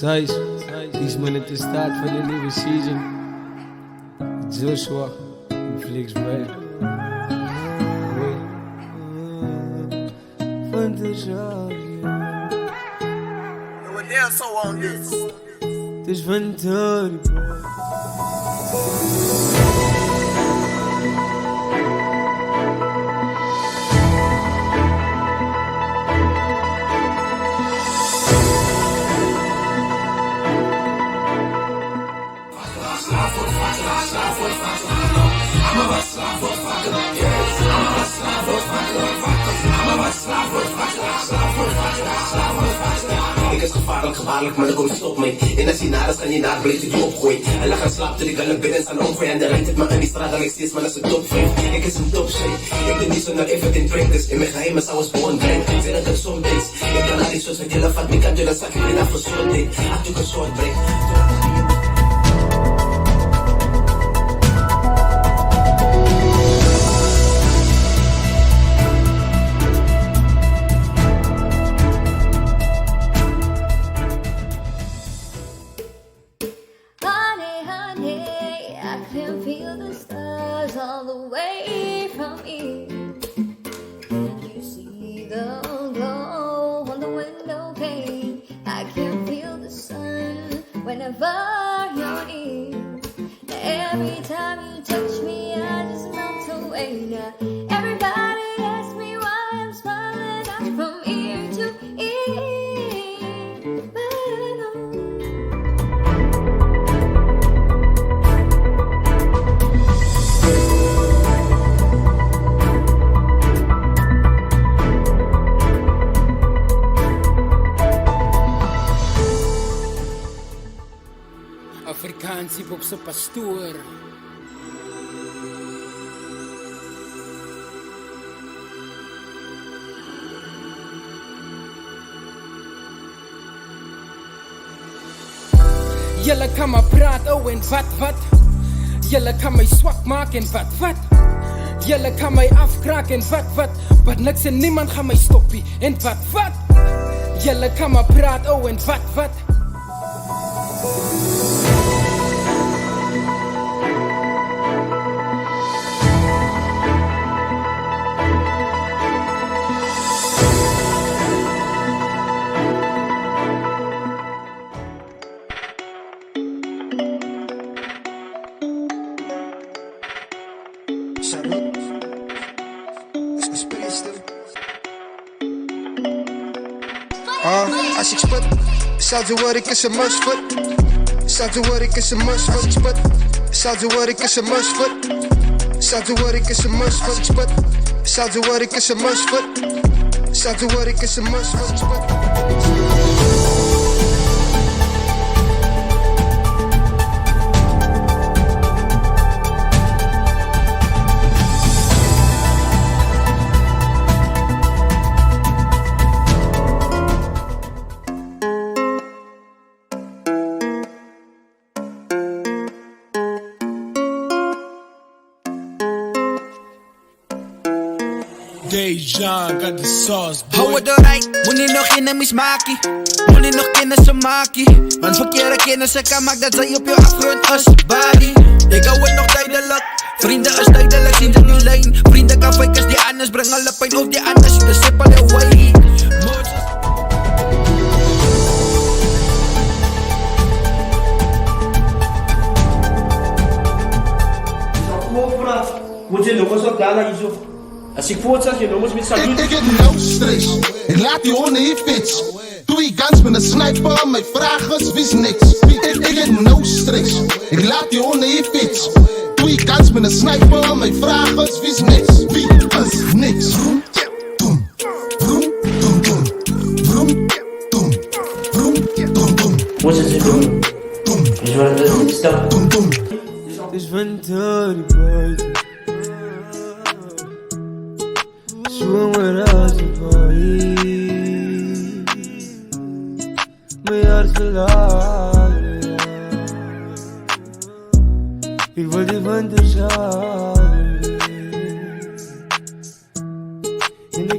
Thijs, diesmal het de start van de nieuwe season. Joshua, Flix Bay. Van de Charlie. When they're so on this. Het is van Tory Boy. Ik is gevaarlijk, maar er komt stop mee. En als je naar is, kan je naar blijven die opgooien. En lag en slaap tot ik al een binnen staan omgooien. En de rijdt het maar in die straat dat ik steeds, maar dat is een top 5. Ik is een top shit. Ik doe niet zo naar even in practice. In mijn geheimen zou eens gewoon brengen. Zijn het soms days. Ik kan al die zo's met je vat. Ik kan je dat zak, ik ben af voor zo'n ding. Had ik een short break. I can feel the stars all the way from here. Can you see the glow on the window pane? I can feel the sun whenever you're near. Every time you touch me, I just melt away. Now everybody asks me why I'm smiling out from ear to ear, but I know. Afrikaans hip-hop se pastoor. Julle kan maar praat, oh en wat? Julle kan my swak maak en wat? Julle kan my afkraak en wat? Maar niks en niemand gaan my stoppie en wat? Julle kan maar praat, oh en wat? Als ik sput, zou je horen, ik is een musfoot. Zou je horen, ik is een musfoot. Ik sput, zou je horen, ik is een musfoot. Zou je horen, ik is een musfoot. Ik sput, zou je horen, ik is een musfoot. Zou je horen, ik is een musfoot. Ik sput. Dejan got the sauce, boy. Hou het doorheen, moet niet nog in een mismakie. Moet niet nog kennissen maken. Want verkeerde kennissen kan maken dat zij op je afgrond als body. Ik hou het nog tijdelijk. Vrienden is tijdelijk, zien ze die lijn. Vrienden kan fakers die anders brengen alle pijn op die anders. De sippel away. Moet je nog eens op daar zo. Als ik voort zeg, je nog eens met salut. Ik heb no stress. Ik laat die honden hier fits. Twee guns met een sniper. Mijn vraag is, wist niks. Ik heb no stress. Ik laat die honden hier fits. Twee guns met een sniper. Mijn vraag is, wist niks. Wie is niks? Vroom, doem, vroom, doem, doem. Vroom, doem, vroom, doem, doem. Wat is het doen? Is wat het is dan? Doem, doem. Het is van Tory Boy. Swim with us, boy. Mijn hart verlaten. Ik wil die van de zaal.